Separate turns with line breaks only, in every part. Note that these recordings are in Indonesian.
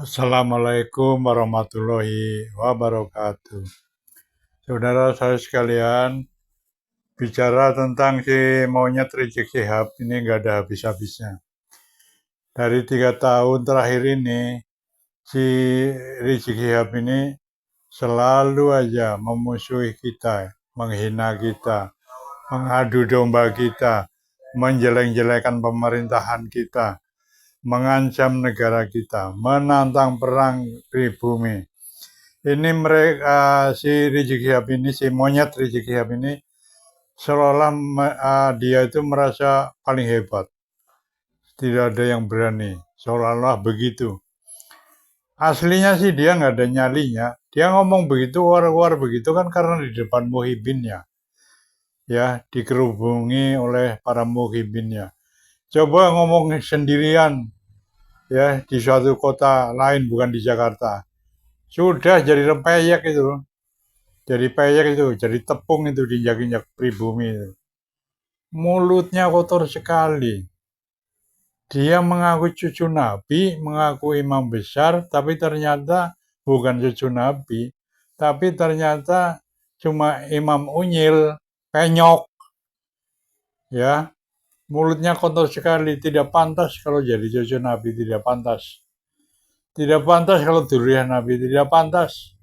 Assalamualaikum warahmatullahi wabarakatuh. Saudara saya sekalian, bicara tentang si monyet Rizik Syihab ini nggak ada habis-habisnya. Dari 3 tahun terakhir ini, si Rizik Syihab ini selalu aja memusuhi kita, menghina kita, mengadu domba kita, menjelek-jelekan pemerintahan kita, mengancam negara kita, menantang perang pribumi. Ini mereka si Rizik Syihab ini, si monyet Rizik Syihab ini seolah-olah dia itu merasa paling hebat. Tidak ada yang berani, seolah-olah begitu. Aslinya sih dia nggak ada nyalinya. Dia ngomong begitu, war-war begitu kan karena di depan muhibinnya. Ya, dikerubungi oleh para muhibinnya. Coba ngomong sendirian ya di suatu kota lain bukan di Jakarta. Sudah jadi rempeyek itu. Jadi peyek itu, jadi tepung itu diinjak-injak pribumi itu. Mulutnya kotor sekali. Dia mengaku cucu Nabi, mengaku imam besar, tapi ternyata bukan cucu Nabi. Tapi ternyata cuma imam unyil, penyok. Ya, mulutnya kotor sekali, tidak pantas kalau jadi cucu Nabi, tidak pantas. Tidak pantas kalau durian Nabi, tidak pantas.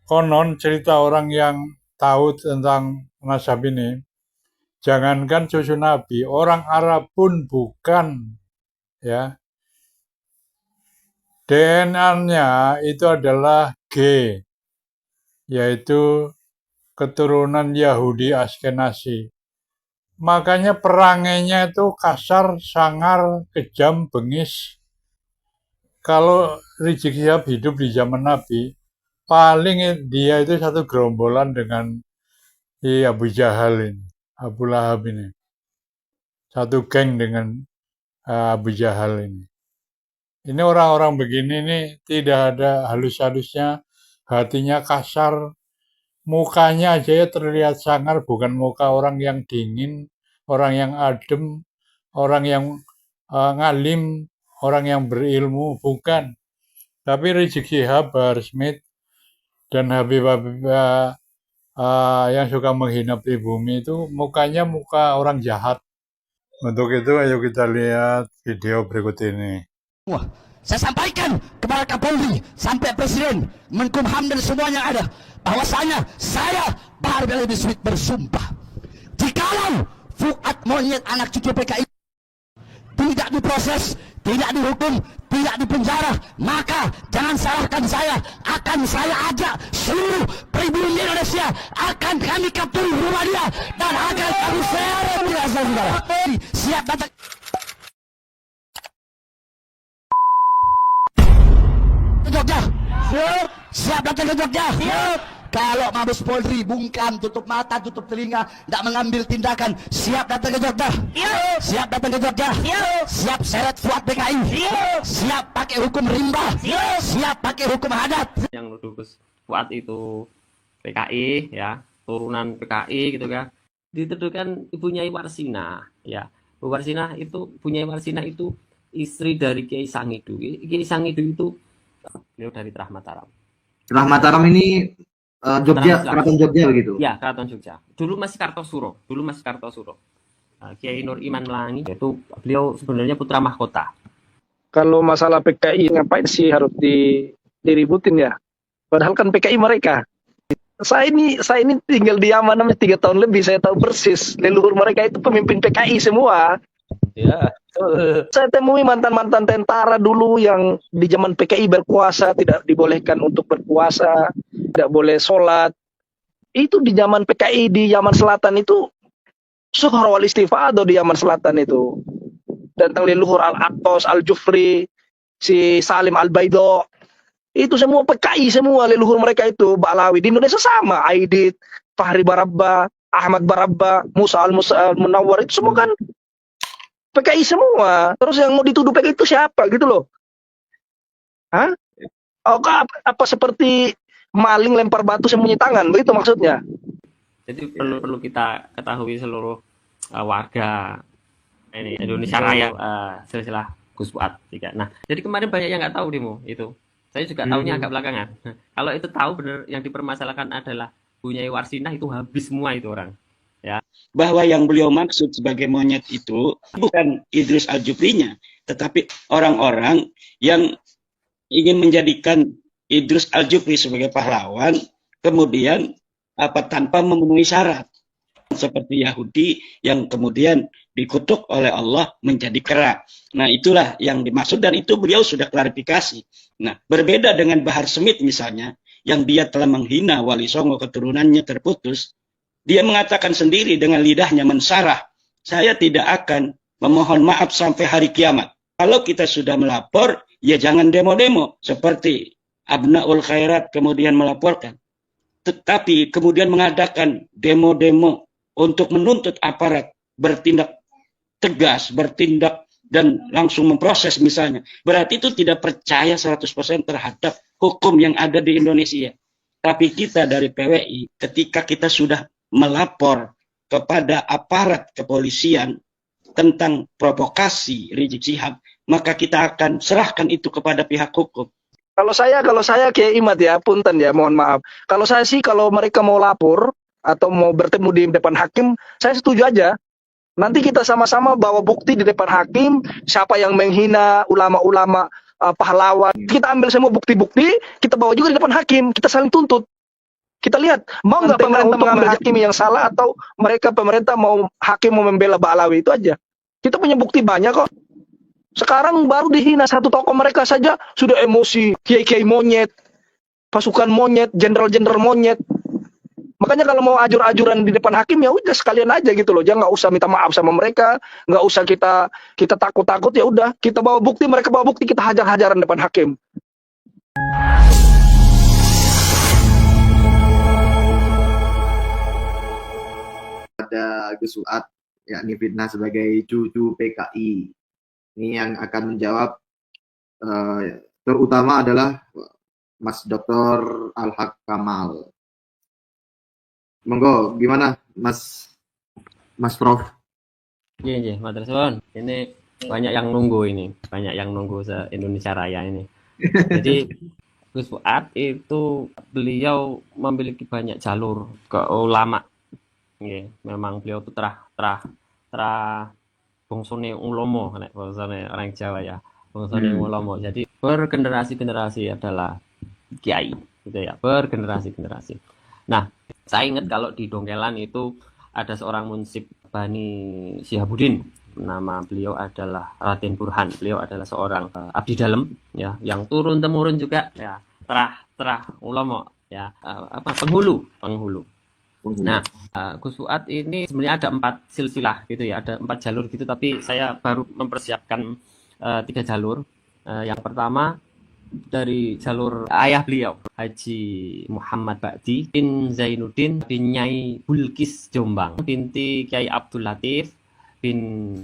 Konon cerita orang yang tahu tentang nasab ini, jangankan cucu Nabi, orang Arab pun bukan, ya. DNA-nya itu adalah G, yaitu keturunan Yahudi Askenazi. Makanya perangainya itu kasar, sangar, kejam, bengis. Kalau Rizik Syihab hidup di zaman Nabi, paling dia itu satu gerombolan dengan Abu Jahal ini, Abu Lahab ini. Satu geng dengan Abu Jahal ini. Ini orang-orang begini nih tidak ada halus-halusnya, hatinya kasar, mukanya aja ya terlihat sangar, bukan muka orang yang dingin, orang yang adem, orang yang ngalim, orang yang berilmu, bukan. Tapi Rizik Syihab, Bahar Smith, dan Habib-Habib yang suka menghina pribumi itu mukanya muka orang jahat. Untuk itu ayo kita lihat video berikut ini.
Wah, saya sampaikan kepada Kapolri sampai Presiden, Menkumham dan semuanya ada bahwasanya saya Bahar Smith bersumpah jikalau Fuad monyet anak cucu PKI tidak diproses, tidak dihukum, tidak dipenjara, maka jangan salahkan saya. Akan saya ajak seluruh pribumi Indonesia, akan kami kaptur rumah dia dan akan kami seret dia, saudara. Siap datang ke Jogja. Siap datang ke Jogja. Kalau Mabes Polri bungkam, tutup mata, tutup telinga, tidak mengambil tindakan, siap datang ke Jogja. Siap datang ke Jogja. Siap seret Fuad PKI. Siap pakai hukum rimba. Siap pakai hukum adat.
Yang nuduh Fuad itu PKI, ya, turunan PKI gitu kan. Dituduhkan ibunya Warsina, ya. Bu Warsina itu, ibunya Warsina itu istri dari Kiai Sangidu. Kiai Sangidu itu beliau dari Trah Mataram.
Trah Mataram ini Jogja, Keraton Jogja begitu.
Ya, Keraton Jogja. Dulu masih Kartosuro. Kiai Nur Iman Melangi itu beliau sebenarnya putra mahkota.
Kalau masalah PKI ngapain sih harus diributin ya? Padahal kan PKI mereka. Saya ini tinggal di Yaman 3 tahun lebih, saya tahu persis leluhur mereka itu pemimpin PKI semua. Ya. Saya temui mantan-mantan tentara dulu yang di zaman PKI berkuasa, tidak dibolehkan untuk berpuasa, tidak boleh sholat. Itu di zaman PKI di Yaman Selatan itu Suhra wal Istifadah di Yaman Selatan itu. Tentang leluhur Al-Aqtas, Al-Jufri, si Salim Al-Baido. Itu semua PKI semua leluhur mereka itu. Ba'alawi di Indonesia sama, Aidit, Fahri Barabba, Ahmad Barabba, Musa Al-Munawwar, itu semua kan PKI semua. Terus yang mau dituduh PKI itu siapa gitu loh? Hah? Oh, apa seperti maling lempar batu sembunyi tangan, begitu maksudnya?
Jadi perlu kita ketahui seluruh warga ini Indonesia Raya silsilah Gus Fuad juga. Nah, jadi kemarin banyak yang nggak tahu demo itu. Saya juga tahunya agak belakangan. Kalau itu tahu benar yang dipermasalahkan adalah Bunyai Warsinah, itu habis semua itu orang. Ya.
Bahwa yang beliau maksud sebagai monyet itu bukan Idrus Al-Jubrinya, tetapi orang-orang yang ingin menjadikan Idrus Al-Jubri sebagai pahlawan, kemudian tanpa memenuhi syarat, seperti Yahudi yang kemudian dikutuk oleh Allah menjadi kera. Nah, itulah yang dimaksud, dan itu beliau sudah klarifikasi. Nah, berbeda dengan Bahar Smith misalnya, yang dia telah menghina Wali Songo, keturunannya terputus. Dia mengatakan sendiri dengan lidahnya mensarah, saya tidak akan memohon maaf sampai hari kiamat. Kalau kita sudah melapor, ya jangan demo-demo seperti Abnaul Khairat kemudian melaporkan. Tetapi kemudian mengadakan demo-demo untuk menuntut aparat bertindak tegas, bertindak dan langsung memproses misalnya. Berarti itu tidak percaya 100% terhadap hukum yang ada di Indonesia. Tapi kita dari PWI, ketika kita sudah melapor kepada aparat kepolisian tentang provokasi Rizik Syihab, maka kita akan serahkan itu kepada pihak hukum.
Kalau saya Kiai Imad ya, punten ya, mohon maaf. Kalau saya sih, kalau mereka mau lapor atau mau bertemu di depan hakim, saya setuju aja. Nanti kita sama-sama bawa bukti di depan hakim, siapa yang menghina ulama-ulama, pahlawan. Kita ambil semua bukti-bukti, kita bawa juga di depan hakim, kita saling tuntut. Kita lihat, mau nggak pemerintah mengambil hakim yang salah, atau pemerintah mau hakim mau membela Ba'alawi, itu aja. Kita punya bukti banyak kok. Sekarang baru dihina satu tokoh mereka saja, sudah emosi, kiai-kiai monyet, pasukan monyet, jenderal-jenderal monyet. Makanya kalau mau ajur-ajuran di depan hakim, ya udah sekalian aja gitu loh. Jangan, nggak usah minta maaf sama mereka, nggak usah kita takut-takut, ya udah kita bawa bukti, mereka bawa bukti, kita hajar-hajaran depan hakim.
Ada Gus Fuad, yakni fitnah sebagai cucu PKI. Ini yang akan menjawab terutama adalah Mas Dr. Al-Haq Kamal. Monggo, gimana Mas Prof?
Iya, Mas Terson. Ini banyak yang nunggu ini, banyak yang nunggu se-Indonesia Raya ini. Jadi Gus Fuad itu beliau memiliki banyak jalur ke ulama. Nggih, memang beliau itu terah bongsone ulomo, nek bongsone orang Jawa ya. Bongsone ulomo. Jadi bergenerasi-generasi adalah kiai, gitu ya. Bergenerasi-generasi. Nah, saya ingat kalau di Dongkelan itu ada seorang munsib Bani Syihabuddin. Nama beliau adalah Raden Burhan. Beliau adalah seorang abdi dalem ya, yang turun temurun juga ya, terah ulama ya, penghulu. Nah, Gus Fuad ini sebenarnya ada 4 silsilah gitu ya, ada 4 jalur gitu, tapi saya baru mempersiapkan 3 jalur. Yang pertama dari jalur ayah beliau, Haji Muhammad Ba'di bin Zainuddin bin Nyai Bulkis Jombang, binti Kiai Abdul Latif bin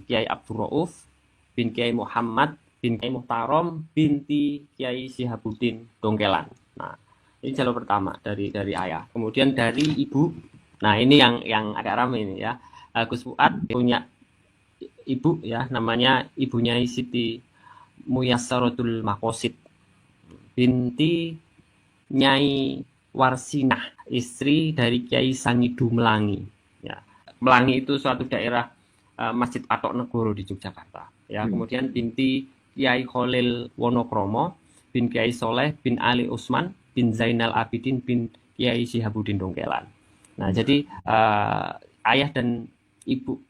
Kiai Abdul Rauf bin Kiai Muhammad bin Kiai Muhtarom binti Kiai Syihabuddin Dongkelan. Nah, ini jalur pertama dari ayah. Kemudian dari ibu, nah ini yang agak ramai ini ya. Gus Fuad punya ibu ya, namanya ibunya Siti Muyassaratul Maqasid binti Nyai Warsinah, istri dari Kiai Sangidu Melangi. Ya, Melangi itu suatu daerah Masjid Patok Negoro di Yogyakarta. Ya, kemudian binti Kiai Khalil Wonokromo bin Kiai Soleh bin Ali Usman bin Zainal Abidin bin Kiai Syihabuddin Dongkelan. Nah, jadi ayah dan ibu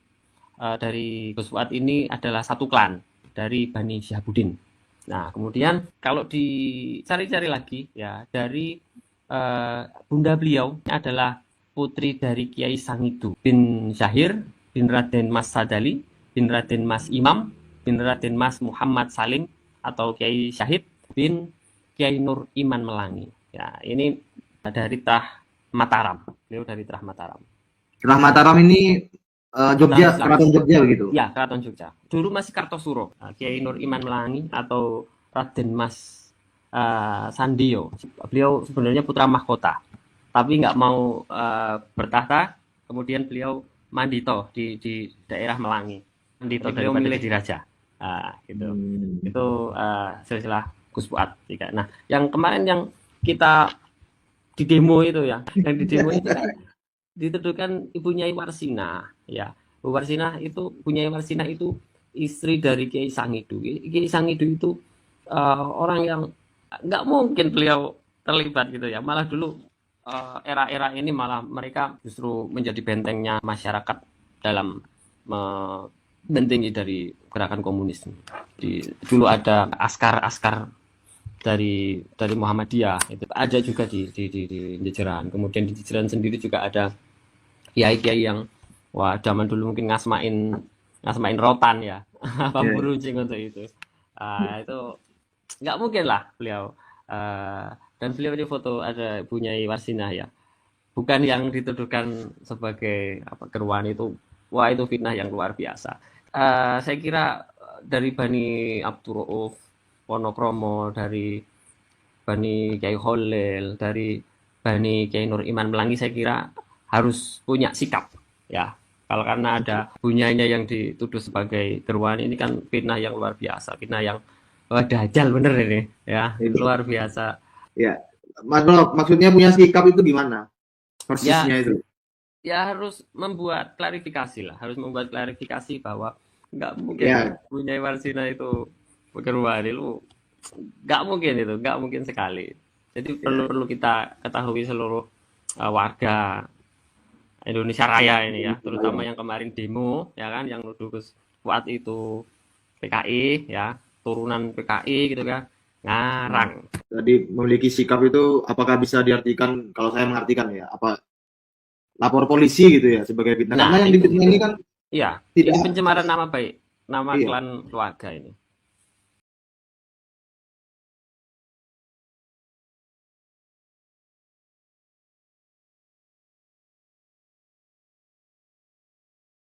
dari Gus Fuad ini adalah satu klan dari Bani Syihabuddin. Nah, kemudian kalau dicari-cari lagi ya, dari bunda beliau adalah putri dari Kiai Sangidu bin Syahir bin Raden Mas Sadali bin Raden Mas Imam bin Raden Mas Muhammad Salim atau Kiai Syahid bin Kiai Nur Iman Melangi. Ya, ini dari Trah Mataram. Beliau dari Trah Mataram.
Trah Mataram ini Jogja, Keraton Jogja begitu.
Ya, Keraton Jogja. Dulu masih Kartosuro. Kiai Nur Iman Melangi atau Raden Mas Sandio. Beliau sebenarnya putra mahkota, tapi nggak mau bertahta. Kemudian beliau mandito di daerah Melangi. Mandito beliau milih di raja. Gitu.
Hmm.
Itu silsilah Gus Fuad tiga. Nah, yang kemarin yang kita di demo itu ya, yang di demo itu kan dituduhkan Ibu Nyai Warsina, ya. Bu Warsina itu, Bu Nyai Warsina itu istri dari Kiai Sangidu. Kiai Sangidu itu orang yang nggak mungkin beliau terlibat gitu ya. Malah dulu era-era ini malah mereka justru menjadi bentengnya masyarakat dalam membentengi dari gerakan komunis. Dulu ada askar-askar dari Muhammadiyah itu ada juga di Jejeran. Kemudian di Jejeran sendiri juga ada kiai-kiai yang wah zaman dulu mungkin ngasmain rotan ya apa
Ya.
beruncing untuk itu. Itu nggak mungkin lah beliau. Dan beliau di foto ada Bu Nyai Warsina ya, bukan yang dituduhkan sebagai apa keruan itu. Wah itu fitnah yang luar biasa. Saya kira dari Bani Abdurrauf Wonokromo, dari Bani Kiai Holil, dari Bani Kiai Nur Iman Melangi, saya kira harus punya sikap ya. Kalau karena ada bunyanya yang dituduh sebagai geruan, ini kan fitnah yang luar biasa, fitnah yang dajal bener ini ya,
Ini.
luar biasa.
Ya, Mas Rob, maksudnya punya sikap itu gimana? Persisnya
Ya,
itu.
ya harus membuat klarifikasi lah, harus membuat klarifikasi bahwa nggak mungkin
Ya,
Bunyai Warsina itu keruan itu, nggak mungkin sekali. Jadi
ya,
perlu kita ketahui seluruh warga Indonesia Raya ini ya, terutama yang kemarin demo ya kan, yang nuduh Gus Fuad itu PKI ya, turunan PKI gitu kan, ngarang.
Jadi memiliki sikap itu apakah bisa diartikan, kalau saya mengartikan ya, apa lapor polisi gitu ya sebagai fitnah? Karena
Nah
yang
itu
difitnah ini kan
iya, ini
tidak,
pencemaran nama baik, nama
iya,
klan keluarga ini.